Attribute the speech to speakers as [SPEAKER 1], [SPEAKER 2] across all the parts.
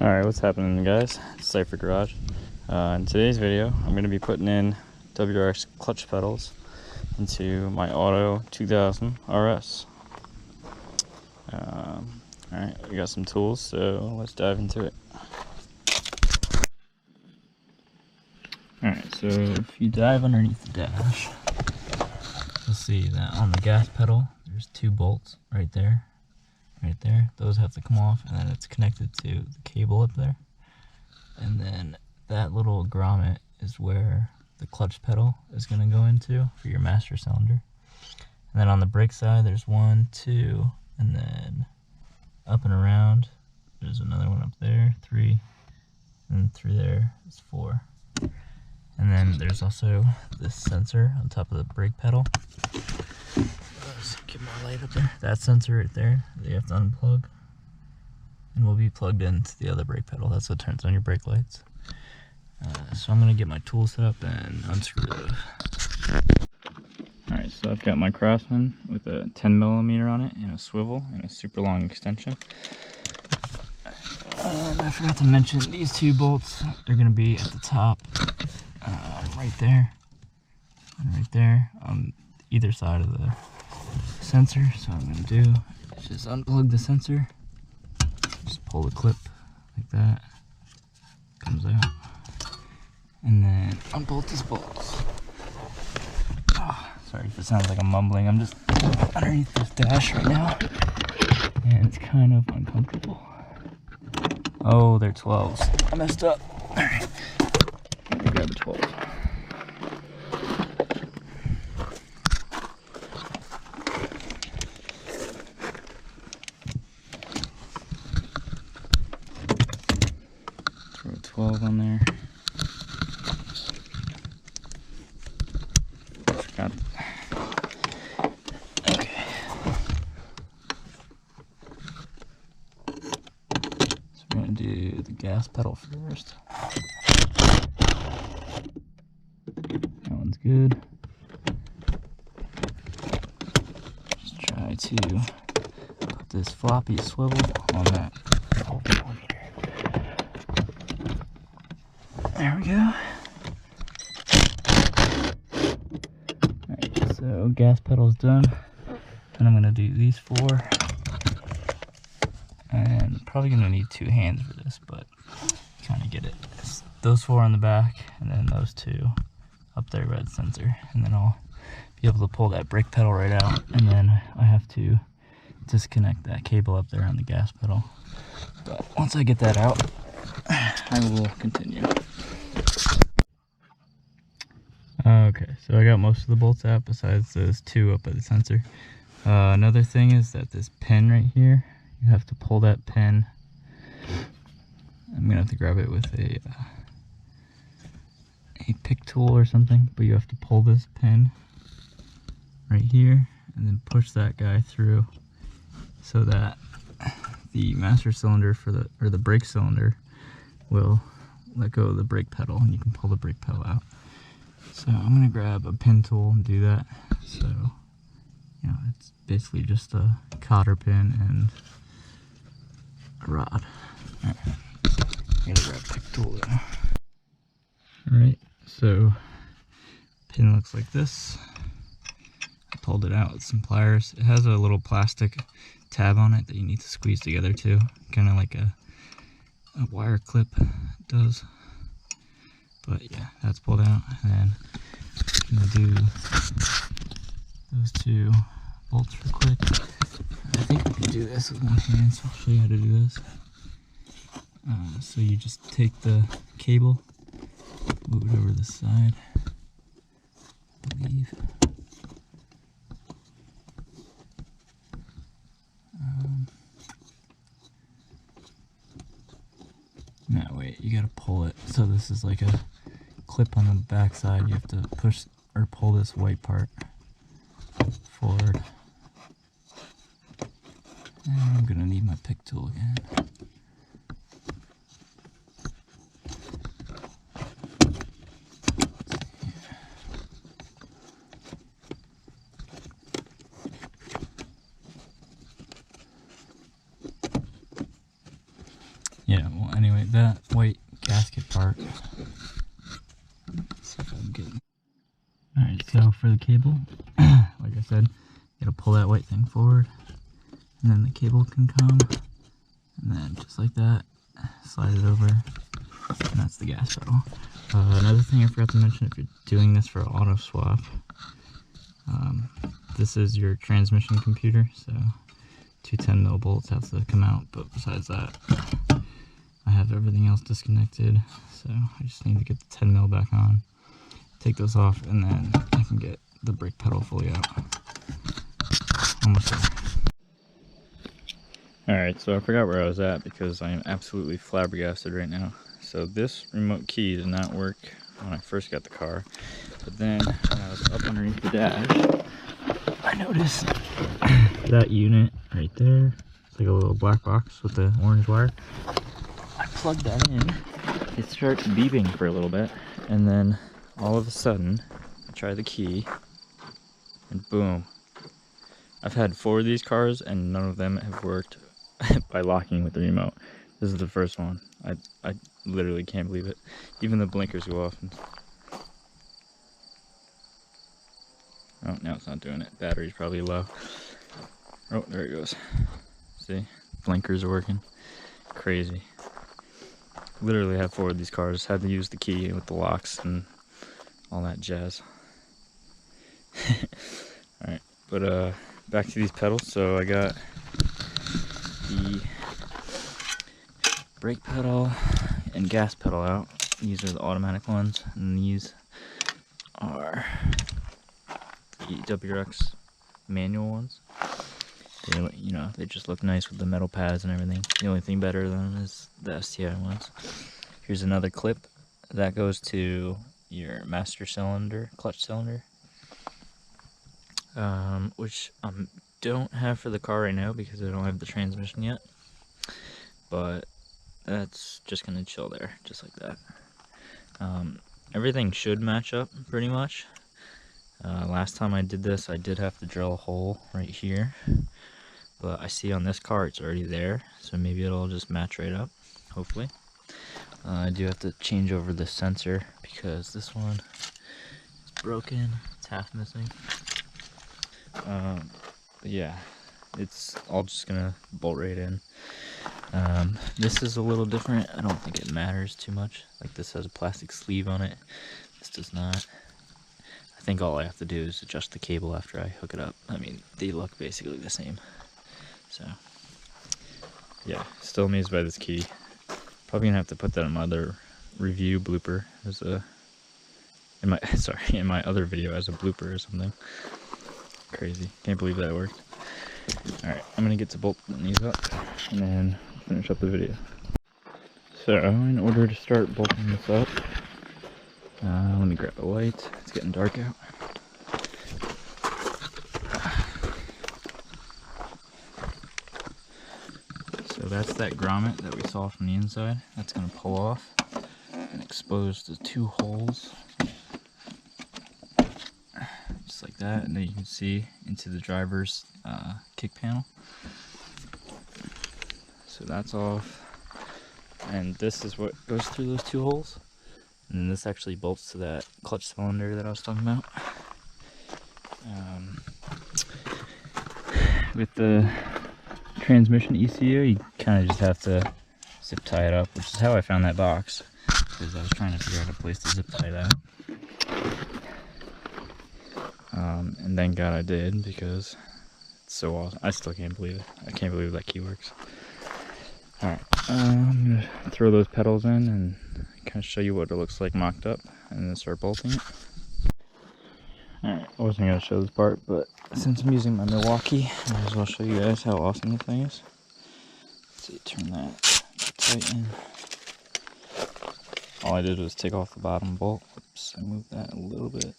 [SPEAKER 1] Alright, what's happening, guys? It's Cypher Garage. In today's video, I'm going to be putting in WRX clutch pedals into my Auto 2000 RS. Alright, we got some tools, so let's dive into it. Alright, so if you dive underneath the dash, you'll see that on the gas pedal, there's two bolts right there. Those have to come off, and then it's connected to the cable up there. And then that little grommet is where the clutch pedal is going to go into for your master cylinder. And then on the brake side, there's 1, 2, and then up and around, there's another one up there, 3, and through there is 4. And then there's also this sensor on top of the brake pedal. Let's get more light up there. That sensor right there, that you have to unplug, and will be plugged into the other brake pedal. That's what turns on your brake lights. So I'm gonna get my tool set up and unscrew those. Alright, so I've got my Craftsman with a 10mm on it and a swivel and a super long extension. And I forgot to mention, these two bolts are gonna be at the top, right there, and right there on either side of the sensor. So what I'm going to do is just unplug the sensor, just pull the clip like that, comes out, and then unbolt these bolts. Oh, sorry if it sounds like I'm mumbling, I'm just underneath this dash right now, and it's kind of uncomfortable. Oh, they're 12s. I messed up. Alright, let me grab the 12. Throw a 12 on there. Forgot. Okay. So we're gonna do the gas pedal first. That one's good. Just try to put this floppy swivel on that 12mm. There we go. Alright, so gas pedal's done. And I'm gonna do these 4. And I'm probably gonna need 2 hands for this, but kind of get it. It's those 4 on the back, and then those 2 up there by the sensor, and then I'll be able to pull that brake pedal right out, and then I have to disconnect that cable up there on the gas pedal. But once I get that out, I will continue. Okay, so I got most of the bolts out besides those 2 up at the sensor. Another thing is that this pin right here, you have to pull that pin. I'm gonna have to grab it with a pick tool or something, but you have to pull this pin right here and then push that guy through so that the master cylinder or the brake cylinder will let go of the brake pedal, and you can pull the brake pedal out. So I'm gonna grab a pin tool and do that. So, you know, it's basically just a cotter pin and a rod. All right. I'm gonna grab a pick tool now. Alright, so pin looks like this. I pulled it out with some pliers. It has a little plastic tab on it that you need to squeeze together too, kind of like a wire clip does. But yeah, that's pulled out, and then I'm gonna do those 2 bolts real quick. I think I can do this with one hand, so I'll show you how to do this. So you just take the cable, move it over the side, I believe. No, wait, you gotta pull it. So this is like a clip on the back side. You have to push or pull this white part forward. And I'm gonna need my pick tool again. Yeah, well anyway, that white gasket part. Let's see if I can get it. Alright, so for the cable, like I said, you gotta pull that white thing forward, and then the cable can come, and then just like that, slide it over, and that's the gas pedal. Another thing I forgot to mention, if you're doing this for auto swap, this is your transmission computer, so 210 mil bolts have to come out, but besides that, I have everything else disconnected, so I just need to get the 10 mil back on, take those off, and then I can get the brake pedal fully out. Almost there. Alright, so I forgot where I was at because I am absolutely flabbergasted right now. So this remote key did not work when I first got the car, but then when I was up underneath the dash, I noticed that unit right there, it's like a little black box with the orange wire. I plugged that in, it starts beeping for a little bit, and then all of a sudden, I try the key, and boom. I've had 4 of these cars, and none of them have worked by locking with the remote. This is the first one. I literally can't believe it. Even the blinkers go off. Oh, now it's not doing it. Battery's probably low. Oh, there it goes. See? Blinkers are working. Crazy. Literally have 4 of these cars. Had to use the key with the locks and all that jazz. Alright, but back to these pedals. So I got the brake pedal and gas pedal out. These are the automatic ones, and these are the WRX manual ones. They, you know, they just look nice with the metal pads and everything. The only thing better than them is the STI ones. Here's another clip that goes to your master cylinder, clutch cylinder, which I don't have for the car right now because I don't have the transmission yet. But that's just gonna chill there, just like that. Everything should match up pretty much. Last time I did this, I did have to drill a hole right here, but I see on this car it's already there, so maybe it'll just match right up, hopefully. I do have to change over the sensor because this one is broken, it's half missing. But yeah, it's all just gonna bolt right in. This is a little different. I don't think it matters too much. Like, this has a plastic sleeve on it. This does not. I think all I have to do is adjust the cable after I hook it up. I mean, they look basically the same. So, yeah, still amazed by this key. Probably gonna have to put that in my other review blooper as a, in my other video as a blooper or something. Crazy. Can't believe that worked. Alright, I'm gonna get to bolting these up and then finish up the video. So, in order to start bolting this up, let me grab a light. It's getting dark out. So that's that grommet that we saw from the inside. That's going to pull off and expose the 2 holes. Just like that. And then you can see into the driver's kick panel. So that's off. And this is what goes through those 2 holes. And then this actually bolts to that clutch cylinder that I was talking about. With the transmission ECU, you kind of just have to zip tie it up, which is how I found that box, because I was trying to figure out a place to zip tie that. And thank God I did, because it's so awesome. I still can't believe it. I can't believe that key works. Alright, I'm going to throw those pedals in and kind of show you what it looks like mocked up, and then start bolting it. Alright, I wasn't going to show this part, but since I'm using my Milwaukee, I might as well show you guys how awesome this thing is. Let's see, turn that tighten. All I did was take off the bottom bolt. Oops, I moved that a little bit.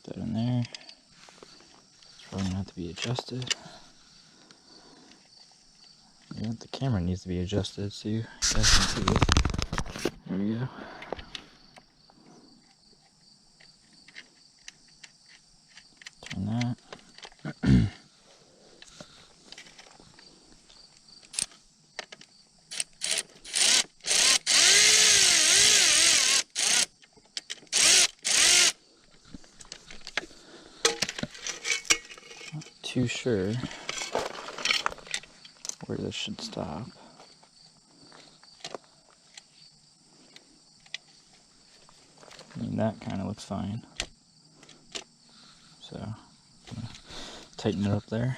[SPEAKER 1] Put that in there. It's probably going to have to be adjusted. Yeah, the camera needs to be adjusted so you guys can see it. There we go. Turn that. too sure where this should stop. I mean, that kind of looks fine. So, I'm gonna tighten it up there.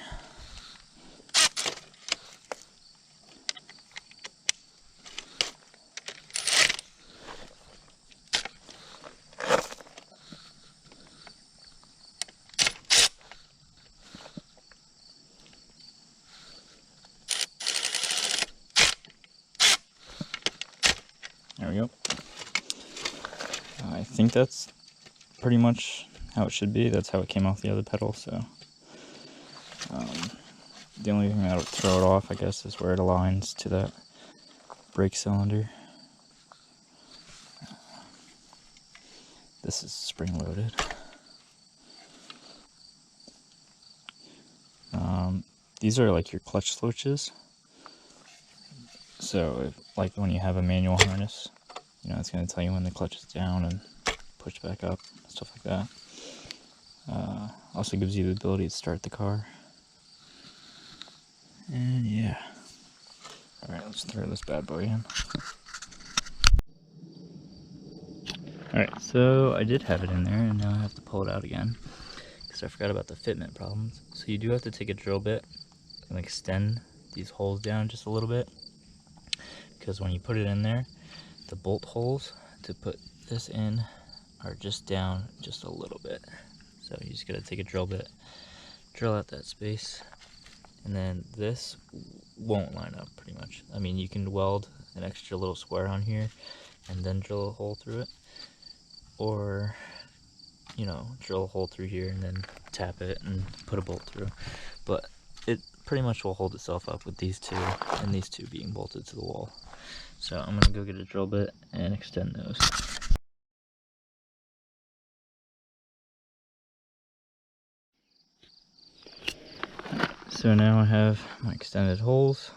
[SPEAKER 1] There we go. I think that's pretty much how it should be. That's how it came off the other pedal, so the only thing that would throw it off, I guess, is where it aligns to that brake cylinder. This is spring-loaded. These are like your clutch switches. So, like when you have a manual harness, you know, it's going to tell you when the clutch is down and push back up, stuff like that. Also gives you the ability to start the car. And yeah. Alright, let's throw this bad boy in. Alright, so I did have it in there, and now I have to pull it out again, because I forgot about the fitment problems. So you do have to take a drill bit and extend these holes down just a little bit, because when you put it in there, the bolt holes to put this in are just down just a little bit. So you just gotta take a drill bit, drill out that space, and then this won't line up pretty much. I mean, you can weld an extra little square on here and then drill a hole through it, or, you know, drill a hole through here and then tap it and put a bolt through. But it pretty much will hold itself up with these two, and these two being bolted to the wall. So I'm gonna go get a drill bit and extend those. So now I have my extended holes,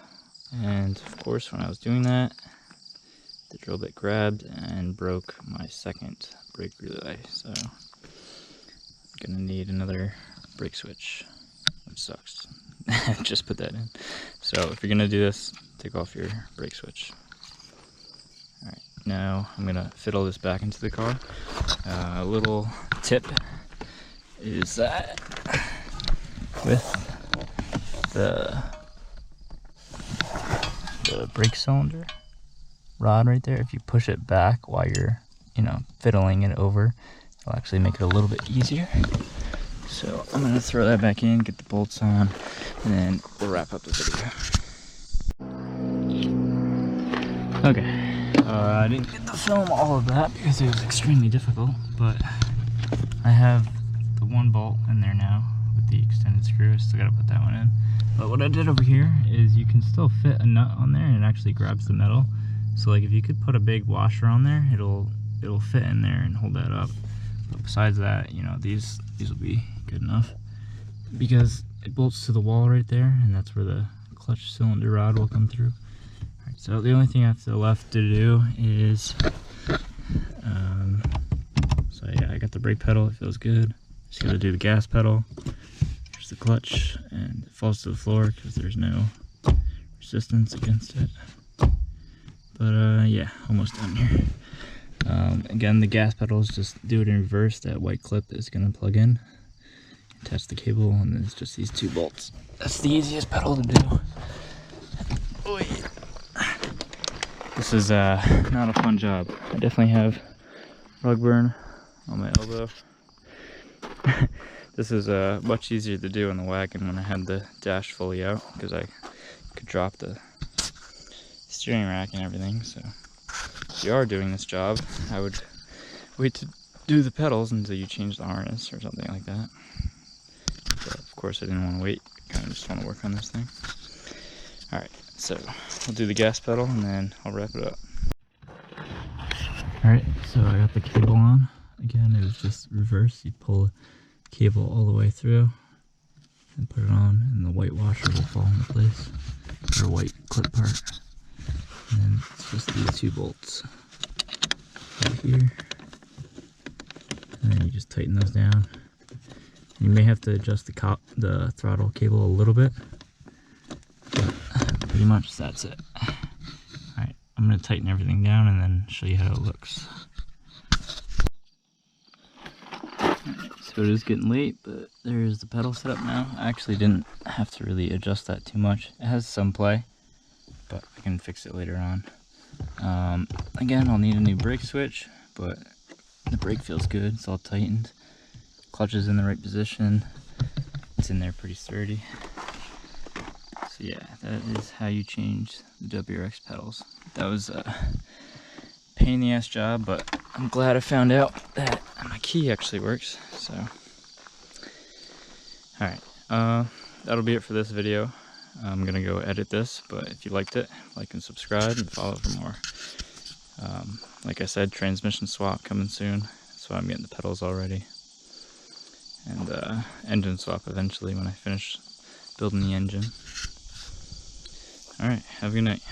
[SPEAKER 1] and of course when I was doing that, the drill bit grabbed and broke my second brake relay. So I'm gonna need another brake switch, which sucks. Just put that in. So if you're gonna do this, take off your brake switch. Alright, now I'm gonna fiddle this back into the car. A little tip is that with the brake cylinder rod right there, if you push it back while you're, you know, fiddling it over, it'll actually make it a little bit easier. So I'm gonna throw that back in, get the bolts on, and then we'll wrap up the video. Okay, I didn't get to film all of that because it was extremely difficult, but I have the one bolt in there now with the extended screw. I still gotta put that one in. But what I did over here is you can still fit a nut on there, and it actually grabs the metal. So like if you could put a big washer on there, it'll fit in there and hold that up. But besides that, you know, these will be good enough because it bolts to the wall right there, and that's where the clutch cylinder rod will come through. Alright, so the only thing I have left to do is, so yeah, I got the brake pedal, it feels good. Just gotta do the gas pedal. There's the clutch, and it falls to the floor because there's no resistance against it. But yeah, almost done here. Again, the gas pedal is just do it in reverse. That white clip is going to plug in, attach the cable, and then it's just these two bolts. That's the easiest pedal to do. Oy. This is not a fun job. I definitely have rug burn on my elbow. This is much easier to do on the wagon when I had the dash fully out, because I could drop the steering rack and everything. So if you are doing this job, I would wait to do the pedals until you change the harness or something like that. But of course I didn't want to wait, I kind of just want to work on this thing. Alright, so I'll do the gas pedal and then I'll wrap it up. Alright, so I got the cable on. Again, it was just reverse. You pull the cable all the way through and put it on, and the white washer will fall into place, or white clip part. And then it's just these two bolts right here, and then you just tighten those down, You may have to adjust the throttle cable a little bit, but pretty much that's it. Alright, I'm going to tighten everything down and then show you how it looks. So it is getting late, but there's the pedal setup now. I actually didn't have to really adjust that too much. It has some play, but I can fix it later on. Again, I'll need a new brake switch, but the brake feels good. It's all tightened. Clutch is in the right position. It's in there pretty sturdy. So yeah, that is how you change the WRX pedals. That was a pain in the ass job, but I'm glad I found out that my key actually works. So, alright, that'll be it for this video. I'm gonna go edit this, but if you liked it, like and subscribe and follow for more. Like I said, transmission swap coming soon. That's why I'm getting the pedals already. And engine swap eventually when I finish building the engine. Alright, have a good night.